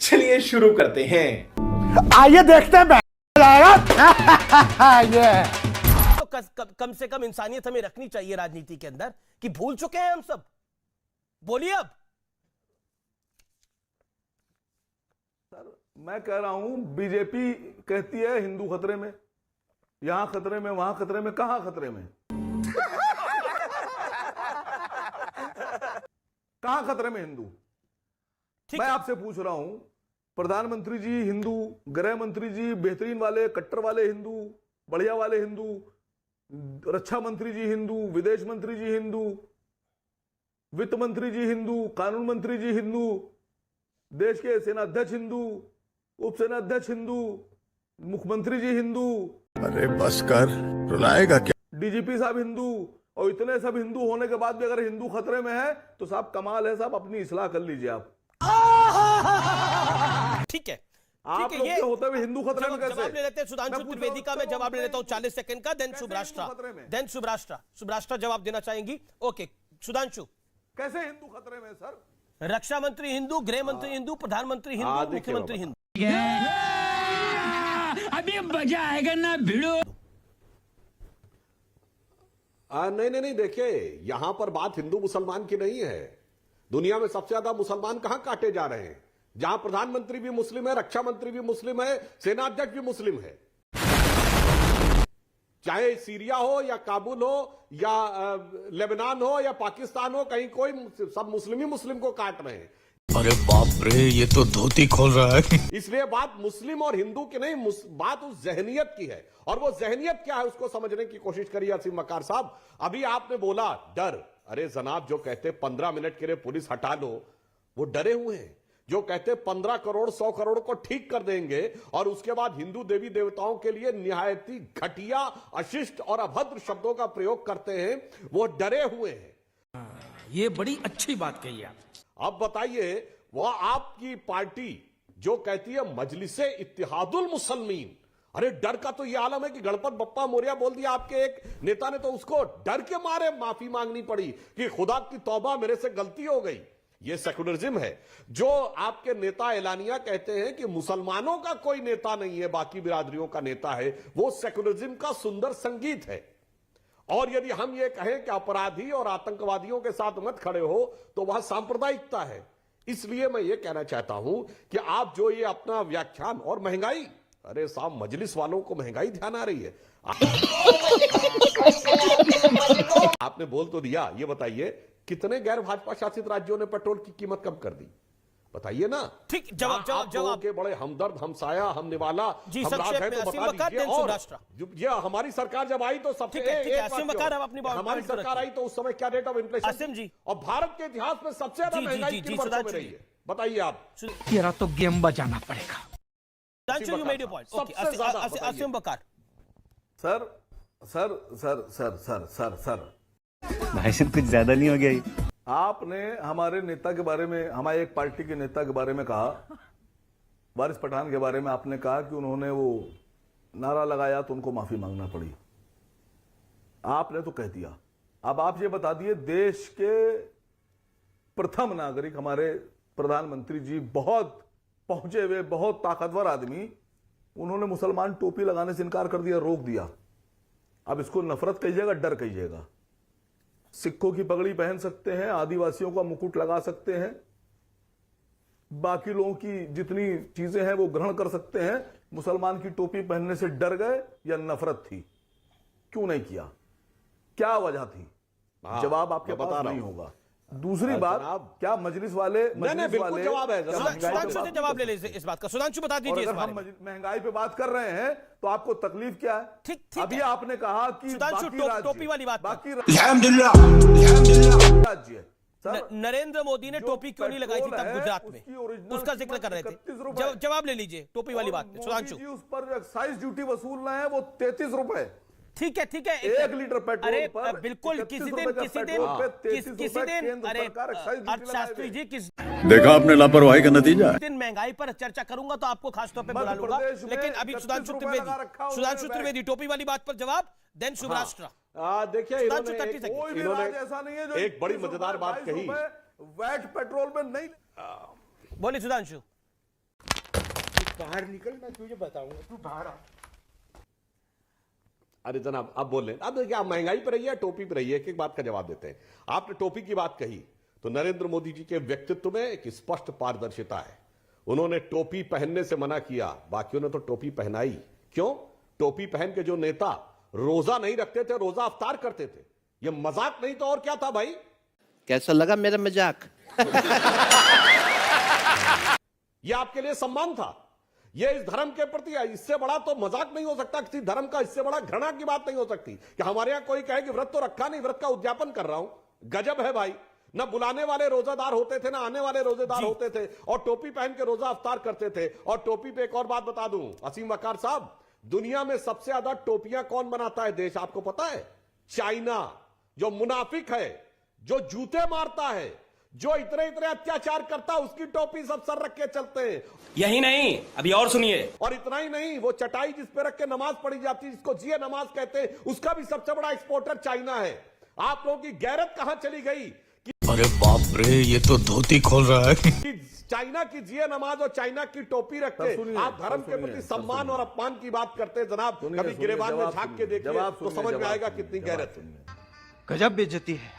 चलिए शुरू करते हैं। आइए देखते हैं ये तो कम से कम इंसानियत हमें रखनी चाहिए राजनीति के अंदर कि भूल चुके हैं हम सब। बोलिए अब। सर मैं कह रहा हूं बीजेपी कहती है हिंदू खतरे में, यहां खतरे में, वहां खतरे में, कहां खतरे में? कहां खतरे में हिंदू? मैं आपसे पूछ रहा हूं, प्रधानमंत्री जी हिंदू, गृह मंत्री जी बेहतरीन वाले, कट्टर वाले हिंदू, बढ़िया वाले हिंदू, रक्षा मंत्री जी हिंदू, विदेश मंत्री जी हिंदू, वित्त मंत्री जी हिंदू, कानून मंत्री जी हिंदू, देश के सेनाध्यक्ष हिंदू, उपसेनाध्यक्ष हिंदू, मुख्यमंत्री जी हिंदू, अरे बस कर, रुलाएगा क्या? डीजीपी साहब हिंदू, और इतने सब हिंदू होने के बाद भी अगर हिंदू खतरे में है तो साहब कमाल है साहब, अपनी इस्लाह कर लीजिए आप। ठीक है, आप लोग के होते हुए हिंदू खतरे में कैसे? जवाब ले लेते हैं सुधांशु त्रिवेदी का। मैं जवाब ले लेता हूं 40 सेकंड का। देन सुब्राष्ट्रा जवाब देना चाहेंगी। ओके सुधांशु, कैसे हिंदू खतरे में सर? रक्षा मंत्री हिंदू, गृह मंत्री हिंदू, प्रधानमंत्री हिंदू, मुख्यमंत्री हिंदू। अभी मजा आएगा ना भिड़ो। नहीं देखिए, यहां पर बात हिंदू मुसलमान की नहीं है। दुनिया में सबसे ज्यादा मुसलमान कहां काटे जा रहे हैं? जहां प्रधानमंत्री भी मुस्लिम है, रक्षा मंत्री भी मुस्लिम है, सेनाध्यक्ष भी मुस्लिम है। चाहे सीरिया हो या काबुल हो या लेबनान हो या पाकिस्तान हो, कहीं कोई सब मुस्लिम ही मुस्लिम को काट रहे हैं। अरे बाप रे, ये तो धोती खोल रहा है। इसलिए बात मुस्लिम और हिंदू की नहीं, बात उस जहनियत की है। और वो जहनियत क्या है उसको समझने की कोशिश करिए असीम वकार साहब। अभी आपने बोला डर, अरे जनाब जो कहते 15 मिनट के लिए पुलिस हटा लो, वो डरे हुए हैं। जो कहते 15 करोड़ 100 करोड़ को ठीक कर देंगे और उसके बाद हिंदू देवी देवताओं के लिए निहायती घटिया, अशिष्ट और अभद्र शब्दों का प्रयोग करते हैं, वो डरे हुए हैं। ये बड़ी अच्छी बात कही आप। अब बताइए, वह आपकी पार्टी जो कहती है मजलिसे इत्तेहादुल मुसलमीन, अरे डर का तो यह आलम है कि गणपत बप्पा मोरिया बोल दिया। आपके एक नेता ने तो उसको डर के मारे माफी मांगनी पड़ी कि खुदा की तौबा, मेरे से गलती हो गई। यह सेकुलरिज्म है। जो आपके नेता एलानिया कहते हैं कि मुसलमानों का कोई नेता नहीं है, बाकी बिरादरियों का नेता है, वो सेकुलरिज्म का सुंदर संगीत है। और यदि हम ये कहें कि अपराधी और आतंकवादियों के साथ मत खड़े हो, तो वह सांप्रदायिकता है। इसलिए मैं ये कहना चाहता हूं कि आप जो ये अपना व्याख्यान और महंगाई, अरे साहब मजलिस वालों को महंगाई ध्यान आ रही है। आपने बोल तो दिया, ये बताइए कितने गैर भाजपा शासित राज्यों ने पेट्रोल की कीमत कम कर दी? बताइए ना। ठीक, जवाब के बड़े हमदर्द, हमसाया, हम निवाला, जी, हम राज है तो बता दीजिए। और ये हमारी सरकार जब आई तो सबसे हमारी सरकार आई तो उस समय क्या रेट ऑफ इन्फ्लेशन आसिम जी, और भारत के इतिहास में सबसे ज्यादा महंगाई किन वर्षों में रही है? बताइए आप। तेरा तो गेम बजाना पड़ेगा। you made your point. Okay, Asim Bakar. Sir sir sir sir sir sir sir भाई साहब कुछ ज्यादा नहीं हो गया ये? आपने हमारे नेता के बारे में, हमारे एक पार्टी के नेता के बारे में कहा, वारिस पठान के बारे में आपने कहा कि उन्होंने वो नारा लगाया तो उनको माफी मांगना पड़ी। आपने तो कह दिया। अब आप ये बता दिए, देश के प्रथम नागरिक हमारे प्रधानमंत्री जी, बहुत पहुंचे हुए, बहुत ताकतवर आदमी, उन्होंने मुसलमान टोपी लगाने से इनकार कर दिया, रोक दिया। अब इसको नफरत कहिएगा, डर कहिएगा। सिखों की पगड़ी पहन सकते हैं, आदिवासियों का मुकुट लगा सकते हैं, बाकी लोगों की जितनी चीजें हैं वो ग्रहण कर सकते हैं। मुसलमान की टोपी पहनने से डर गए या नफरत थी? क्यों नहीं किया? क्या वजह थी? जवाब आपके पास नहीं होगा। दूसरी बात, क्या मजलिस वाले बिल्कुल जवाब है। सुधांशु से जवाब ले लीजिए इस बात का। सुधांशु बता दीजिए इस बारे में। महंगाई पे बात कर रहे हैं तो आपको तकलीफ क्या है? ठीक अभी आपने कहा कि सुधांशु टोपी वाली बात, बाकी राज्य नरेंद्र मोदी ने टोपी क्यों नहीं लगाई थी तब गुजरात में, उसका जिक्र कर रहे थे। जवाब ले लीजिए टोपी वाली बात पे सुधांशु। उस पर जो एक्साइज ड्यूटी वसूल रहे हैं वो 33 रुपए। ठीक है 1 लीटर पेट्रोल पर बिल्कुल किसी दिन अरे अर्थशास्त्री जी, किस देखा आपने लापरवाही का नतीजा। दिन महंगाई पर चर्चा करूंगा तो आपको खासतौर पे बुला लूंगा, लेकिन अभी सुधांशु त्रिवेदी टोपी वाली बात पर जवाब, देन सुब्राष्ट्रा। देखिए इन्होंने एक बड़ी मजेदार बात कही। वैट पेट्रोल में नहीं। बोलिए सुधांशु। बाहर निकल, मैं तुझे बताऊंगा, तू बाहर आ। अरे जनाब अब बोल लें, अब देखिए आप महंगाई पर रहिए, टोपी पर रहिए, एक एक बात का जवाब देते हैं। आपने टोपी की बात कही तो नरेंद्र मोदी जी के व्यक्तित्व में एक स्पष्ट पारदर्शिता है। उन्होंने टोपी पहनने से मना किया, बाकियों ने तो टोपी पहनाई। क्यों? टोपी पहन के जो नेता रोजा नहीं रखते थे, रोजा अफ्तार करते थे। यह मजाक नहीं तो और क्या था भाई? कैसा लगा मेरा मजाक? यह आपके लिए सम्मान था, यह इस धर्म के प्रति है। इससे बड़ा तो मजाक नहीं हो सकता किसी धर्म का, इससे बड़ा घृणा की बात नहीं हो सकती कि हमारे यहां कोई कहे कि व्रत तो रखा नहीं, व्रत का उद्यापन कर रहा हूं। गजब है भाई। न बुलाने वाले रोजादार होते थे, ना आने वाले रोजेदार होते थे, और टोपी पहन के रोजा अफ्तार करते थे। और टोपी पे एक और बात बता दूं असीम वकार साहब, दुनिया में सबसे ज्यादा टोपियां कौन बनाता है देश, आपको पता है? चाइना। जो मुनाफिक है, जो जूते मारता है, जो इतने इतने अत्याचार करता है, उसकी टोपी सब सर रख के चलते हैं। यही नहीं, अभी और सुनिए। और इतना ही नहीं, वो चटाई जिस पे रख के नमाज पढ़ी जाती है, जिसको जिये नमाज कहते हैं, उसका भी सबसे बड़ा एक्सपोर्टर चाइना है। आप लोगों की गैरत कहां चली गई? अरे बाप रे, ये तो धोती खोल रहा है। कि चाइना की जिये नमाज और चाइना की टोपी रख के आप धर्म के प्रति सम्मान और अपमान की बात करते हैं जनाब। कभी गिरेबान में झांक के देखिए तो समझ में आएगा कितनी गैरत है। गजब बेइज्जती है।